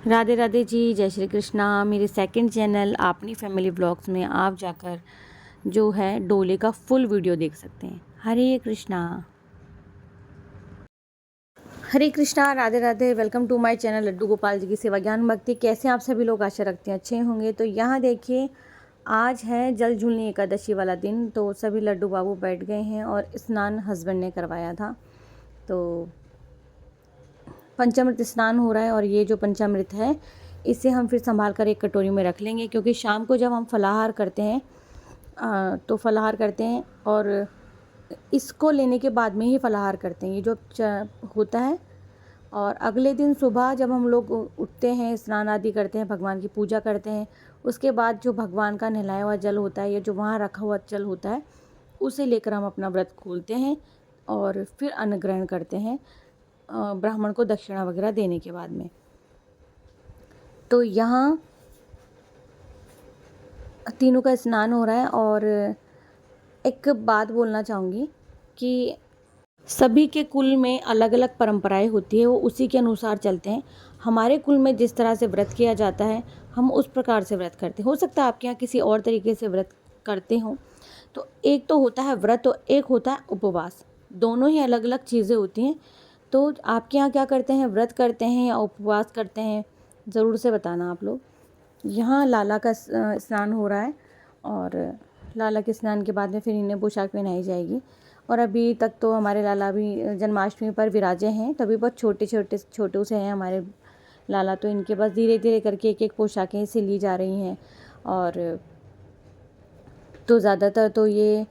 राधे राधे जी, जय श्री कृष्णा। मेरे second channel आपनी फैमिली ब्लॉग्स में आप जाकर जो है डोले का फुल वीडियो देख सकते हैं। Hare Krishna, Hare Krishna, Radhe Radhe. Welcome to my channel Laddu Gopal ji की सेवा ज्ञान भक्ति। कैसे आप सभी लोग, आशा रखते हैं अच्छे होंगे। तो यहाँ देखिए, आज है जल झूलनी एकादशी वाला दिन। तो सभी लड्डू बाबू बैठ गए हैं और स्नान हस्बैंड ने करवाया था। तो पंचामृत स्नान हो रहा है और ये जो पंचामृत है इसे हम फिर संभाल कर एक कटोरी में रख लेंगे, क्योंकि शाम को जब हम फलाहार करते हैं तो फलाहार करते हैं और इसको लेने के बाद में ही फलाहार करते हैं, ये जो होता है। और अगले दिन सुबह जब हम लोग उठते हैं, स्नान आदि करते हैं, भगवान की पूजा करते हैं, उसके बाद जो भगवान का नहलाया हुआ जल होता है या जो वहाँ रखा हुआ जल होता है उसे लेकर हम अपना व्रत खोलते हैं और फिर अन्न ग्रहण करते हैं ब्राह्मण को दक्षिणा वगैरह देने के बाद में। तो यहाँ तीनों का स्नान हो रहा है। और एक बात बोलना चाहूँगी कि सभी के कुल में अलग अलग परंपराएं होती है, वो उसी के अनुसार चलते हैं। हमारे कुल में जिस तरह से व्रत किया जाता है हम उस प्रकार से व्रत करते हैं। हो सकता है आपके यहाँ किसी और तरीके से व्रत करते हों। तो एक तो होता है व्रत और एक होता है उपवास, दोनों ही अलग अलग चीज़ें होती हैं। तो आपके यहाँ क्या करते हैं, व्रत करते हैं या उपवास करते हैं, ज़रूर से बताना आप लोग। यहाँ लाला का स्नान हो रहा है और लाला के स्नान के बाद में फिर इन्हें पोशाक पहनाई जाएगी। और अभी तक तो हमारे लाला भी जन्माष्टमी पर विराजे हैं, तभी बहुत छोटे से हैं हमारे लाला। तो इनके पास धीरे धीरे करके एक एक पोशाकें सिली जा रही हैं। और तो ज़्यादातर तो ये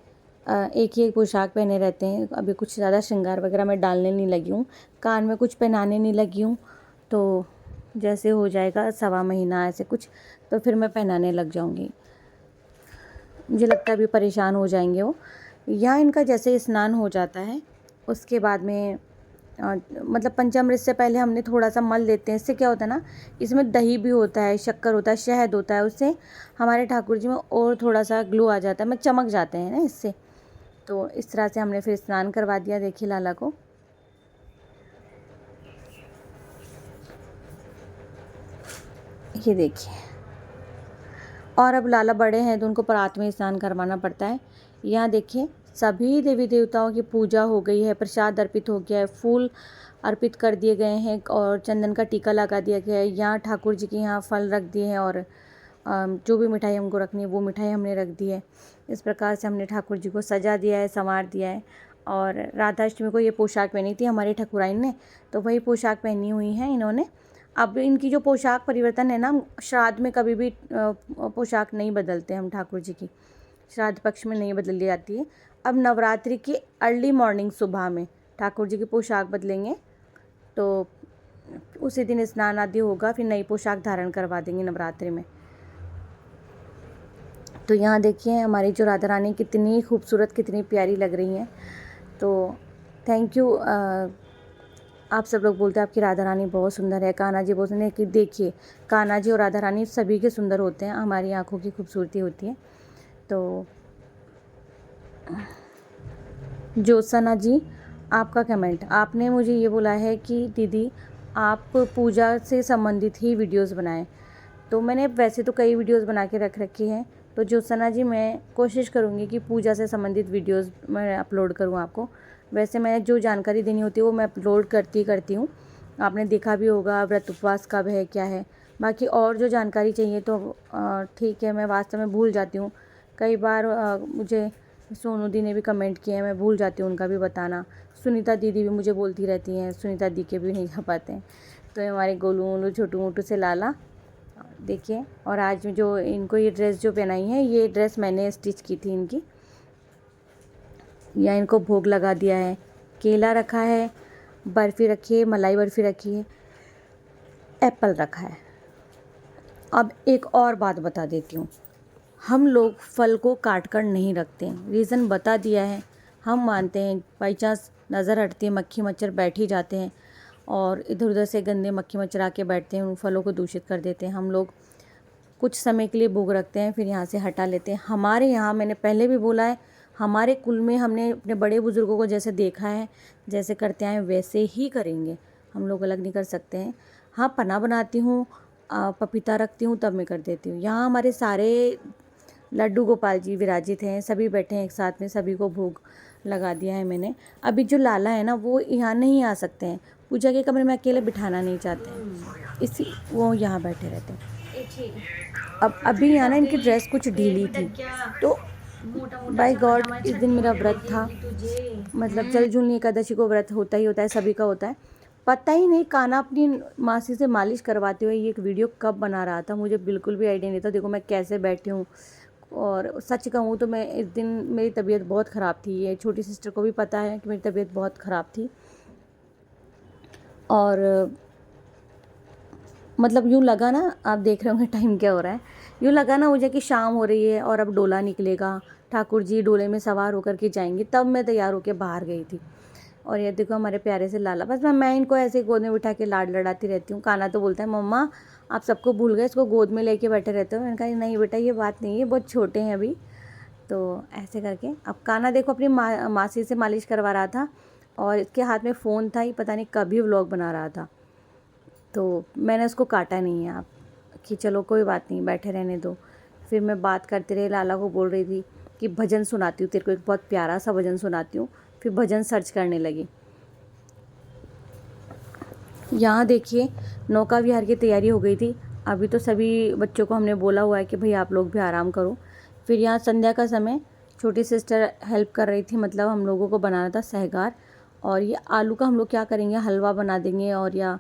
एक ही एक पोशाक पहने रहते हैं। अभी कुछ ज़्यादा श्रृंगार वगैरह मैं डालने नहीं लगी हूँ, कान में कुछ पहनाने नहीं लगी हूँ। तो जैसे हो जाएगा 1.25 महीना ऐसे कुछ, तो फिर मैं पहनाने लग जाऊँगी। मुझे लगता है अभी परेशान हो जाएंगे वो। यहाँ इनका जैसे स्नान हो जाता है उसके बाद में मतलब पंचामृत से पहले हमने थोड़ा सा मल देते हैं। इससे क्या होता है ना, इसमें दही भी होता है, शक्कर होता है, शहद होता है। उससे हमारे ठाकुर जी में और थोड़ा सा ग्लो आ जाता है, मैं चमक जाते हैं ना इससे। तो इस तरह से हमने फिर स्नान करवा दिया। देखिए लाला को, ये देखिए। और अब लाला बड़े हैं तो उनको परात में स्नान करवाना पड़ता है। यहाँ देखिए, सभी देवी देवताओं की पूजा हो गई है, प्रसाद अर्पित हो गया है, फूल अर्पित कर दिए गए हैं और चंदन का टीका लगा दिया गया है। यहाँ ठाकुर जी के यहाँ फल रख दिए हैं और जो भी मिठाई हमको रखनी है वो मिठाई हमने रख दी है। इस प्रकार से हमने ठाकुर जी को सजा दिया है, संवार दिया है। और राधाष्टमी को ये पोशाक पहनी थी हमारी ठकुराइन ने, तो वही पोशाक पहनी हुई हैं इन्होंने। अब इनकी जो पोशाक परिवर्तन है ना, श्राद्ध में कभी भी पोशाक नहीं बदलते हम ठाकुर जी की, श्राद्ध पक्ष में नहीं बदली जाती है। अब नवरात्रि की अर्ली मॉर्निंग सुबह में ठाकुर जी की पोशाक बदलेंगे, तो उसी दिन स्नान आदि होगा, फिर नई पोशाक धारण करवा देंगे नवरात्रि में। तो यहाँ देखिए हमारी जो राधा रानी कितनी खूबसूरत, कितनी प्यारी लग रही हैं। तो थैंक यू। आप सब लोग बोलते हैं आपकी राधा रानी बहुत सुंदर है, कान्हा जी बहुत सुंदर है। कि देखिए, कान्हा जी और राधा रानी सभी के सुंदर होते हैं, हमारी आँखों की खूबसूरती होती है। तो ज्योत्सना जी, आपका कमेंट, आपने मुझे ये बोला है कि दीदी आप पूजा से संबंधित ही वीडियोस बनाएं। तो मैंने वैसे तो कई वीडियोस बना के रख रखी हैं। तो ज्योत्सना जी, मैं कोशिश करूँगी कि पूजा से संबंधित वीडियोस मैं अपलोड करूँ आपको। वैसे मैं जो जानकारी देनी होती है वो मैं अपलोड करती हूँ। आपने देखा भी होगा व्रत उपवास कब है, क्या है। बाकी और जो जानकारी चाहिए तो ठीक है, मैं वास्तव में भूल जाती हूँ कई बार। मुझे सोनू दी ने भी कमेंट किए हैं, मैं भूल जाती हूँ उनका भी बताना। सुनीता दीदी भी मुझे बोलती रहती हैं, सुनीता दी के भी नहीं जा पाते हैं। तो हमारे गोलू मोलू छोटू मोटू से लाला देखिए। और आज जो इनको ये ड्रेस जो पहनाई है, ये ड्रेस मैंने स्टिच की थी इनकी। या इनको भोग लगा दिया है, केला रखा है, बर्फ़ी रखी है, मलाई बर्फ़ी रखी है, एप्पल रखा है। अब एक और बात बता देती हूँ, हम लोग फल को काट कर नहीं रखते हैं, रीज़न बता दिया है। हम मानते हैं बाई चांस नज़र हटती है, मक्खी मच्छर बैठ ही जाते हैं और इधर उधर से गंदे मक्खी मच्छर आके बैठते हैं, उन फलों को दूषित कर देते हैं। हम लोग कुछ समय के लिए भोग रखते हैं, फिर यहाँ से हटा लेते हैं। हमारे यहाँ, मैंने पहले भी बोला है, हमारे कुल में हमने अपने बड़े बुज़ुर्गों को जैसे देखा है, जैसे करते आए वैसे ही करेंगे। हम लोग अलग नहीं कर सकते हैं। हाँ, पना बनाती हूँ पपीता रखती हूँ तब मैं कर देती हूँ। यहाँ हमारे सारे लड्डू गोपाल जी विराजित हैं, सभी बैठे हैं एक साथ में, सभी को भोग लगा दिया है मैंने। अभी जो लाला है ना वो यहाँ नहीं आ सकते हैं, पूजा के कमरे में अकेले बिठाना नहीं चाहते हैं, इसी वो यहाँ बैठे रहते हैं। अब अभी यहाँ ना इनकी ड्रेस कुछ ढीली थी, तो बाय गॉड इस दिन मेरा व्रत था, मतलब जल झूलनी एकादशी को व्रत होता ही होता है, सभी का होता है। पता ही नहीं काना अपनी मासी से मालिश करवाते हुए ये एक वीडियो कब बना रहा था, मुझे बिल्कुल भी आइडिया नहीं था। देखो मैं कैसे बैठी हूँ, और सच कहूँ तो मैं इस दिन मेरी तबीयत बहुत ख़राब थी। ये छोटी सिस्टर को भी पता है कि मेरी तबीयत बहुत ख़राब थी, और मतलब यूँ लगा ना, आप देख रहे होंगे टाइम क्या हो रहा है, यूँ लगा ना मुझे कि शाम हो रही है और अब डोला निकलेगा, ठाकुर जी डोले में सवार होकर के जाएंगे, तब मैं तैयार होकर बाहर गई थी। और ये देखो हमारे प्यारे से लाला, बस मैं इनको ऐसे गोद में बिठा के लाड लड़ाती रहती हूँ। काना तो बोलता है मम्मा आप सबको भूल गए, इसको गोद में लेके बैठे रहते हो। मैंने कहा नहीं बेटा ये बात नहीं है, बहुत छोटे हैं अभी। तो ऐसे करके अब काना देखो अपनी मासी से मालिश करवा रहा था, और इसके हाथ में फ़ोन था, ही पता नहीं कभी व्लॉग बना रहा था। तो मैंने उसको काटा नहीं है, आप कि चलो कोई बात नहीं बैठे रहने दो। फिर मैं बात करते रही, लाला को बोल रही थी कि भजन सुनाती हूँ तेरे को, एक बहुत प्यारा सा भजन सुनाती हूँ। फिर भजन सर्च करने लगी। यहाँ देखिए नौका विहार की तैयारी हो गई थी। अभी तो सभी बच्चों को हमने बोला हुआ है कि भाई आप लोग भी आराम करो। फिर यहाँ संध्या का समय छोटी सिस्टर हेल्प कर रही थी, मतलब हम लोगों को बनाना था सहगार। और ये आलू का हम लोग क्या करेंगे, हलवा बना देंगे, और या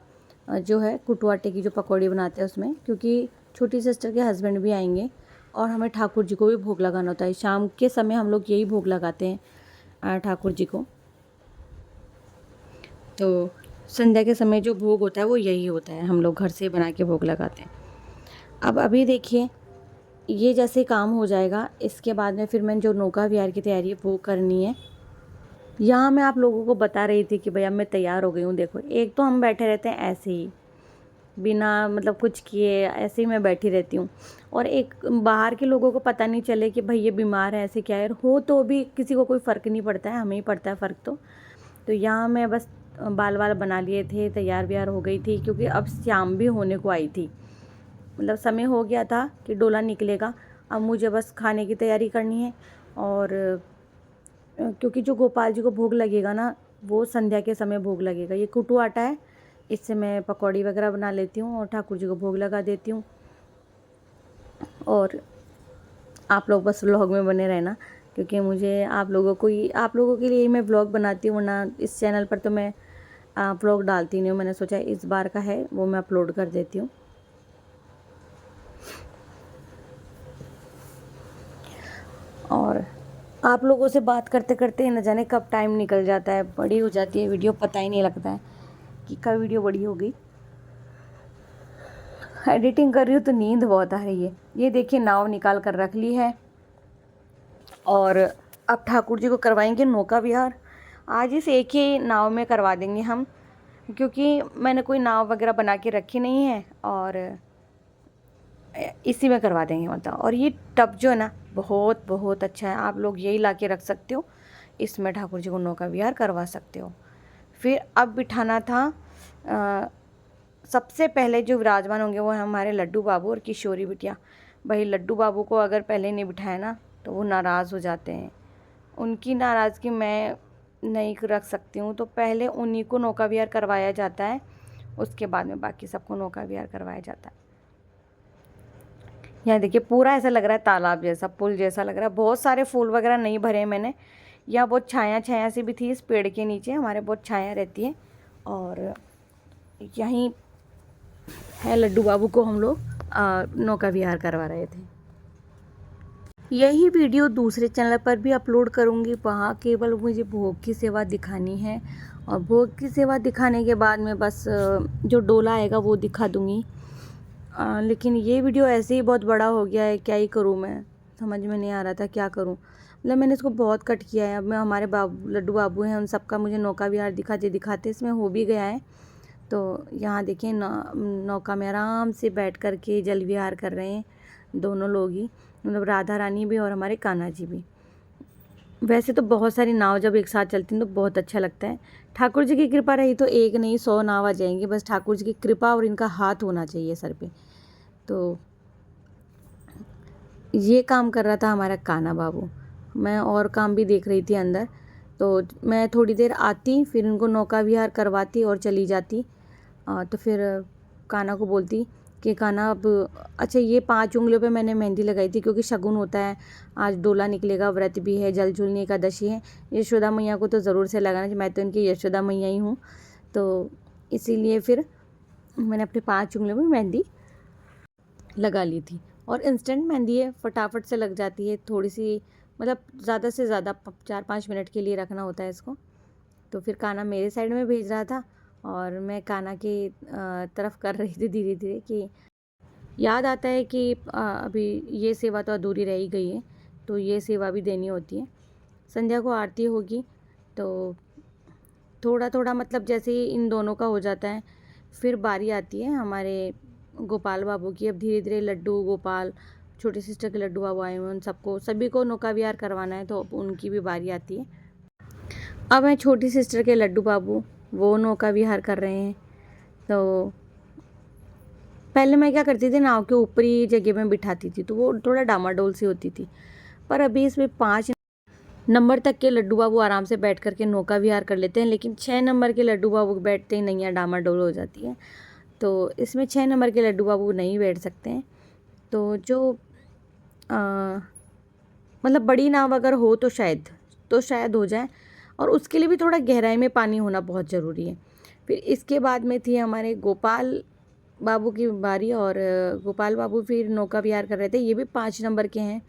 जो है कुटू आटे की जो पकौड़ी बनाते हैं उसमें, क्योंकि छोटी सिस्टर के हस्बैंड भी आएंगे और हमें ठाकुर जी को भी भोग लगाना होता है। शाम के समय हम लोग यही भोग लगाते हैं ठाकुर जी को। तो संध्या के समय जो भोग होता है वो यही होता है, हम लोग घर से बना के भोग लगाते हैं। अब अभी देखिए ये जैसे काम हो जाएगा, इसके बाद में फिर मैंने जो नौका विहार की तैयारी है वो करनी है। यहाँ मैं आप लोगों को बता रही थी कि भैया मैं तैयार हो गई हूँ। देखो एक तो हम बैठे रहते हैं ऐसे ही बिना मतलब कुछ किए, ऐसे ही मैं बैठी रहती हूँ, और एक बाहर के लोगों को पता नहीं चले कि भाई ये बीमार है, ऐसे क्या है, हो तो भी किसी को कोई फ़र्क नहीं पड़ता है, हमें ही पड़ता है फ़र्क। तो यहाँ मैं बस बाल बना लिए थे, तैयार व्यार हो गई थी, क्योंकि अब शाम भी होने को आई थी, मतलब समय हो गया था कि डोला निकलेगा। अब मुझे बस खाने की तैयारी करनी है, और क्योंकि जो गोपाल जी को भोग लगेगा ना वो संध्या के समय भोग लगेगा। ये कुटू आटा है, इससे मैं पकौड़ी वगैरह बना लेती हूँ और ठाकुर जी को भोग लगा देती हूँ। और आप लोग बस व्लॉग में बने रहना, क्योंकि मुझे आप लोगों के लिए ही मैं व्लॉग बनाती हूँ, वरना इस चैनल पर तो मैं व्लॉग डालती नहीं हूँ। मैंने सोचा इस बार का है वो मैं अपलोड कर देती हूँ। और आप लोगों से बात करते करते न जाने कब टाइम निकल जाता है, बड़ी हो जाती है वीडियो, पता ही नहीं लगता है कि कब वीडियो बड़ी हो गई। एडिटिंग कर रही हूँ तो नींद बहुत आ रही है। ये देखिए नाव निकाल कर रख ली है, और अब ठाकुर जी को करवाएंगे नौका विहार। आज इस एक ही नाव में करवा देंगे हम, क्योंकि मैंने कोई नाव वगैरह बना के रखी नहीं है, और इसी में करवा देंगे मतलब। और ये टब जो है ना बहुत बहुत अच्छा है, आप लोग यही ला के रख सकते हो, इसमें ठाकुर जी को नौका विहार करवा सकते हो। फिर अब बिठाना था सबसे पहले जो विराजमान होंगे वो है हमारे लड्डू बाबू और किशोरी बिटिया। भाई लड्डू बाबू को अगर पहले नहीं बिठाया ना तो वो नाराज़ हो जाते हैं, उनकी नाराज़गी मैं नहीं रख सकती हूँ, तो पहले उन्हीं को नौका विहार करवाया जाता है, उसके बाद में बाकी सबको नौका विहार करवाया जाता है। यहाँ देखिए पूरा ऐसा लग रहा है तालाब जैसा, पुल जैसा लग रहा है। बहुत सारे फूल वगैरह नहीं भरे मैंने, यहाँ बहुत छाया छाया सी भी थी, इस पेड़ के नीचे हमारे बहुत छाया रहती है। और यहीं है लड्डू बाबू को हम लोग नौका विहार करवा रहे थे। यही वीडियो दूसरे चैनल पर भी अपलोड करूँगी, वहाँ केवल मुझे भोग की सेवा दिखानी है, और भोग की सेवा दिखाने के बाद में बस जो डोला आएगा वो दिखा दूँगी। लेकिन ये वीडियो ऐसे ही बहुत बड़ा हो गया है, क्या ही करूँ, मैं समझ में नहीं आ रहा था क्या करूँ। मतलब मैंने इसको बहुत कट किया है। अब मैं हमारे लड्डू बाबू हैं, उन सबका मुझे नौका विहार दिखाते दिखाते इसमें हो भी गया है। तो यहाँ देखिए नौका में आराम से बैठ कर के जल विहार कर रहे हैं दोनों लोग ही, मतलब राधा रानी भी और हमारे कान्हा जी भी। वैसे तो बहुत सारी नाव जब एक साथ चलती हैं तो बहुत अच्छा लगता है। ठाकुर जी की कृपा रही तो एक नहीं 100 नाव आ जाएंगी, बस ठाकुर जी की कृपा और इनका हाथ होना चाहिए सर पे, तो ये काम कर रहा था हमारा काना बाबू। मैं और काम भी देख रही थी अंदर। तो मैं थोड़ी देर आती, फिर उनको नौका विहार करवाती और चली जाती। तो फिर काना को बोलती कि काना अब अच्छा, ये 5 उंगलियों पे मैंने मेहंदी लगाई थी क्योंकि शगुन होता है, आज डोला निकलेगा, व्रत भी है, जल झूलने एकादशी है, यशोदा मैया को तो ज़रूर से लगाना, मैं तो इनकी यशोदा मैया ही हूँ। तो इसीलिए फिर मैंने अपने 5 उंगलियों में मेहंदी लगा ली थी। और इंस्टेंट मेहंदी है, फटाफट से लग जाती है, थोड़ी सी मतलब ज़्यादा से ज़्यादा 4-5 मिनट के लिए रखना होता है इसको। तो फिर काना मेरे साइड में भेज रहा था और मैं काना की तरफ कर रही थी धीरे धीरे, कि याद आता है कि अभी ये सेवा तो अधूरी रह ही गई है, तो ये सेवा भी देनी होती है। संध्या को आरती होगी तो थोड़ा थोड़ा मतलब जैसे ही इन दोनों का हो जाता है, फिर बारी आती है हमारे गोपाल बाबू की। अब धीरे धीरे लड्डू गोपाल, छोटी सिस्टर के लड्डू बाबू आए हुए, उन सबको सभी को नौका विहार करवाना है, तो उनकी भी बारी आती है। अब मैं छोटी सिस्टर के लड्डू बाबू, वो नौका विहार कर रहे हैं। तो पहले मैं क्या करती थी, नाव के ऊपरी जगह में बिठाती थी, तो वो थोड़ा डामाडोल सी होती थी। पर अभी इसमें 5 नंबर तक के लड्डू बाबू आराम से बैठ करके नौका विहार कर लेते हैं, लेकिन 6 नंबर के लड्डू बाबू बैठते ही नैया डामाडोल हो जाती है। तो इसमें 6 नंबर के लड्डू बाबू नहीं बैठ सकते हैं। तो जो मतलब बड़ी नाव अगर हो तो शायद हो जाए, और उसके लिए भी थोड़ा गहराई में पानी होना बहुत ज़रूरी है। फिर इसके बाद में थी हमारे गोपाल बाबू की बारी, और गोपाल बाबू फिर नौका विहार कर रहे थे। ये भी 5 नंबर के हैं,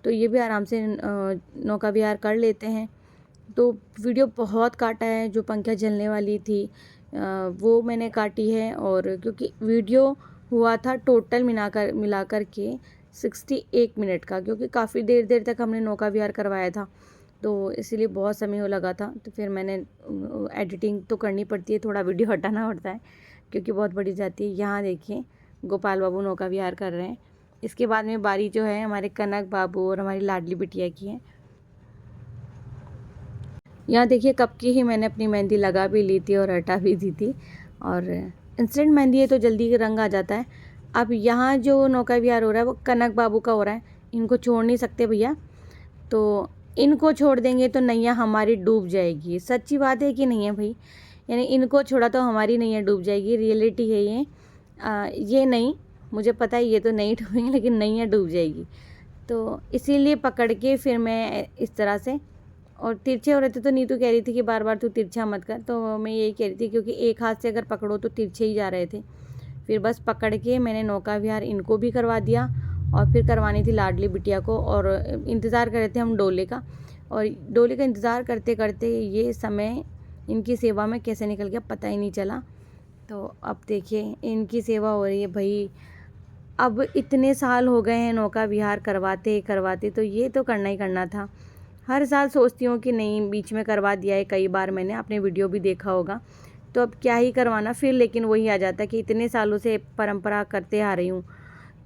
तो ये भी आराम से नौका विहार कर लेते हैं। तो वीडियो बहुत काटा है, जो पंखा जलने वाली थी वो मैंने काटी है, और क्योंकि वीडियो हुआ था टोटल मिलाकर के 61 मिनट का, क्योंकि काफ़ी देर देर तक हमने नौका विहार करवाया था, तो इसीलिए बहुत समय लगा था। तो फिर मैंने एडिटिंग तो करनी पड़ती है, थोड़ा वीडियो हटाना पड़ता है क्योंकि बहुत बड़ी जाती है। यहाँ देखिए गोपाल बाबू नौका विहार कर रहे हैं। इसके बाद में बारी जो है हमारे कनक बाबू और हमारी लाडली बिटिया की है। यहाँ देखिए कब की ही मैंने अपनी मेहंदी लगा भी ली थी और हटा भी दी थी, और इंस्टेंट मेहंदी है तो जल्दी रंग आ जाता है। अब यहाँ जो नौका विहार हो रहा है वो कनक बाबू का हो रहा है। इनको छोड़ नहीं सकते भैया, तो इनको छोड़ देंगे तो नैया हमारी डूब जाएगी। सच्ची बात है कि नहीं है भाई, यानी इनको छोड़ा तो हमारी नैया डूब जाएगी, रियलिटी है ये। ये नहीं, मुझे पता है ये तो नहीं डूबेंगे, लेकिन नैया डूब जाएगी। तो इसीलिए पकड़ के फिर मैं इस तरह से, और तिरछे हो रहे थे तो नीतू कह रही थी कि बार बार तू तिरछा मत कर, तो मैं यही कह रही थी क्योंकि एक हाथ से अगर पकड़ो तो तिरछे ही जा रहे थे। फिर बस पकड़ के मैंने नौका विहार इनको भी करवा दिया, और फिर करवानी थी लाडली बिटिया को, और इंतज़ार कर रहे थे हम डोले का। और डोले का इंतज़ार करते करते ये समय इनकी सेवा में कैसे निकल गया पता ही नहीं चला। तो अब देखिए इनकी सेवा हो रही है भाई। अब इतने साल हो गए हैं नौका विहार करवाते करवाते, तो ये तो करना ही करना था। हर साल सोचती हूँ कि नहीं, बीच में करवा दिया है कई बार, मैंने अपने वीडियो भी देखा होगा, तो अब क्या ही करवाना फिर। लेकिन वही आ जाता है कि इतने सालों से परंपरा करते आ रही हूँ,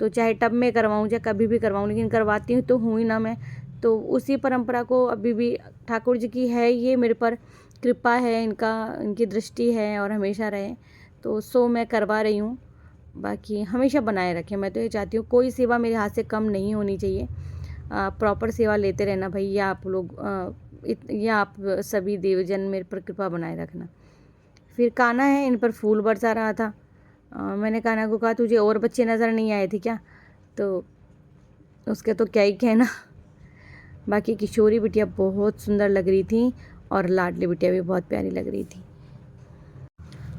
तो चाहे टब में करवाऊँ चाहे कभी भी करवाऊँ, लेकिन करवाती हूँ तो हूँ ही ना मैं। तो उसी परंपरा को अभी भी, ठाकुर जी की है ये मेरे पर कृपा है, इनकी दृष्टि है और हमेशा रहे, तो सो मैं करवा रही हूँ। बाकी हमेशा बनाए रखें, मैं तो ये चाहती हूँ कोई सेवा मेरे हाथ से कम नहीं होनी चाहिए। प्रॉपर सेवा लेते रहना भाई, या आप लोग या आप सभी देवजन मेरे पर कृपा बनाए रखना। फिर काना है, इन पर फूल बरसा रहा था। मैंने काना को कहा तुझे और बच्चे नज़र नहीं आए थे क्या, तो उसके तो क्या ही कहना। बाकी किशोरी बिटिया बहुत सुंदर लग रही थी, और लाडली बिटिया भी बहुत प्यारी लग रही थी।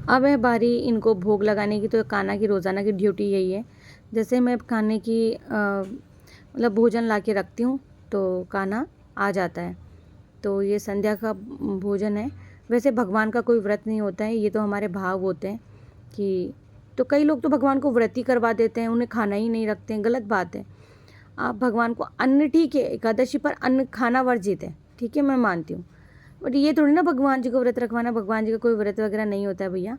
अब है बारी इनको भोग लगाने की, तो काना की रोज़ाना की ड्यूटी यही है। जैसे मैं खाने की मतलब भोजन ला के रखती हूँ तो काना आ जाता है। तो ये संध्या का भोजन है। वैसे भगवान का कोई व्रत नहीं होता है, ये तो हमारे भाव होते हैं कि, तो कई लोग तो भगवान को व्रत ही करवा देते हैं, उन्हें खाना ही नहीं रखते हैं, गलत बात है। आप भगवान को अन्न, ठीक है एकादशी पर अन्न खाना वर्जित है, ठीक है मैं मानती हूँ, बट ये थोड़ी ना भगवान जी को व्रत रखवाना। भगवान जी का कोई व्रत वगैरह नहीं होता है भैया।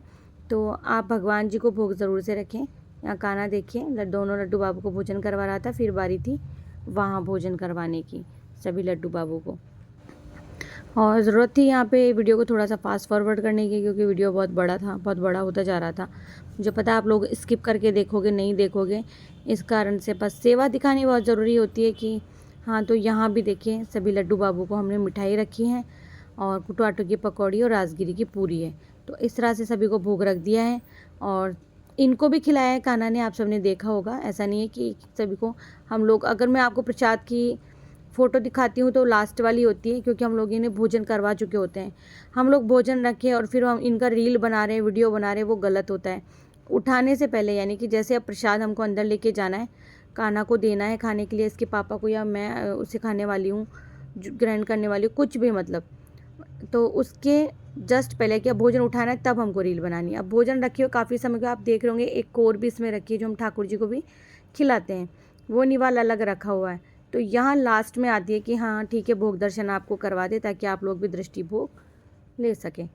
तो आप भगवान जी को भोग ज़रूर से रखें। यहाँ काना देखिए दोनों लड्डू बाबू को भोजन करवा रहा था, फिर बारी थी वहाँ भोजन करवाने की सभी लड्डू बाबू को। और ज़रूरत थी यहाँ पे वीडियो को थोड़ा सा फास्ट फॉरवर्ड करने की, क्योंकि वीडियो बहुत बड़ा था, बहुत बड़ा होता जा रहा था। मुझे पता है आप लोग स्किप करके देखोगे, नहीं देखोगे, इस कारण से बस सेवा दिखानी बहुत ज़रूरी होती है कि हाँ। तो यहाँ भी देखिए सभी लड्डू बाबू को हमने मिठाई रखी है और कुटू आटू की पकौड़ी और राजगिरी की पूरी है। तो इस तरह से सभी को भोग रख दिया है और इनको भी खिलाया है कान्हा ने, आप सबने देखा होगा। ऐसा नहीं है कि सभी को हम लोग, अगर मैं आपको प्रसाद की फ़ोटो दिखाती हूँ तो लास्ट वाली होती है, क्योंकि हम लोग इन्हें भोजन करवा चुके होते हैं। हम लोग भोजन रखें और फिर हम इनका रील बना रहे हैं, वीडियो बना रहे हैं, वो गलत होता है। उठाने से पहले, यानी कि जैसे अब प्रसाद हमको अंदर लेके जाना है, कान्हा को देना है खाने के लिए, इसके पापा को या मैं उसे खाने वाली हूँ, ग्रहण करने वाली हूँ, कुछ भी मतलब, तो उसके जस्ट पहले कि अब भोजन उठाना है तब हमको रील बनानी है। अब भोजन रखी हो काफ़ी समय का, आप देख रहे होंगे एक कोर भी इसमें रखी है जो हम ठाकुर जी को भी खिलाते हैं, वो निवाल अलग रखा हुआ है। तो यहाँ लास्ट में आती है कि हाँ ठीक है, भोग दर्शन आपको करवा दे ताकि आप लोग भी दृष्टि भोग ले सकें।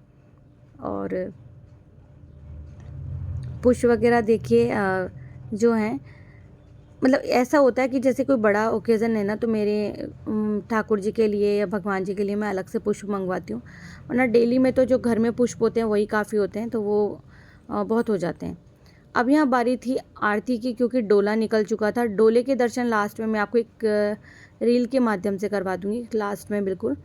और पुष्प वगैरह देखिए जो हैं, मतलब ऐसा होता है कि जैसे कोई बड़ा ओकेज़न है ना, तो मेरे ठाकुर जी के लिए या भगवान जी के लिए मैं अलग से पुष्प मंगवाती हूँ, वरना डेली में तो जो घर में पुष्प होते हैं वही काफ़ी होते हैं, तो वो बहुत हो जाते हैं। अब यहाँ बारी थी आरती की, क्योंकि डोला निकल चुका था। डोले के दर्शन लास्ट में मैं आपको एक रील के माध्यम से करवा दूँगी लास्ट में बिल्कुल,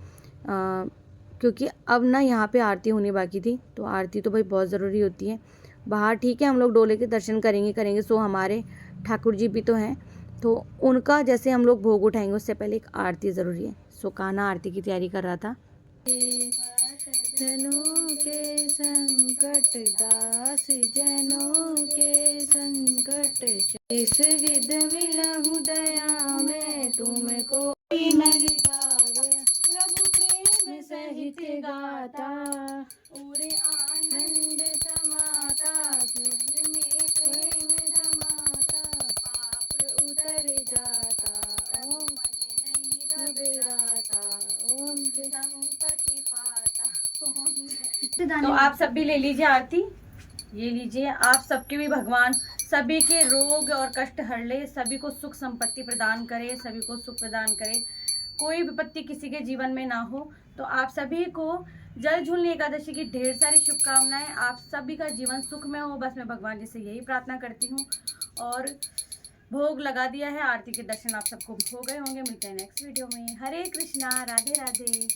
क्योंकि अब ना यहाँ पे आरती होनी बाकी थी, तो आरती तो भाई बहुत ज़रूरी होती है। बाहर ठीक है हम लोग डोले के दर्शन करेंगे, सो हमारे ठाकुर जी भी तो हैं, तो उनका जैसे हम लोग भोग उठाएंगे उससे पहले एक आरती ज़रूरी है। सो कान्हा आरती की तैयारी कर रहा था। जनों के संकट दास, जनों के संकट इस विध मिलहु दया में, तुमको नहीं पावे प्रभु प्रेम सहित गाता, पूरे आनंद समाता, मन में प्रेम समाता, पाप उतर जाता, ओम मन नहीं घबराता, ओम संपत्ति पाता। तो आप सब भी ले लीजिए आरती, ये लीजिए। आप सबके भी भगवान सभी के रोग और कष्ट हर ले, सभी को सुख संपत्ति प्रदान करे, सभी को सुख प्रदान करे, कोई विपत्ति किसी के जीवन में ना हो। तो आप सभी को जल झूलनी एकादशी की ढेर सारी शुभकामनाएं। आप सभी का जीवन सुख में हो, बस मैं भगवान जी से यही प्रार्थना करती हूँ। और भोग लगा दिया है, आरती के दर्शन आप सबको हो गए होंगे। मिलते हैं नेक्स्ट वीडियो में। हरे कृष्णा, राधे राधे।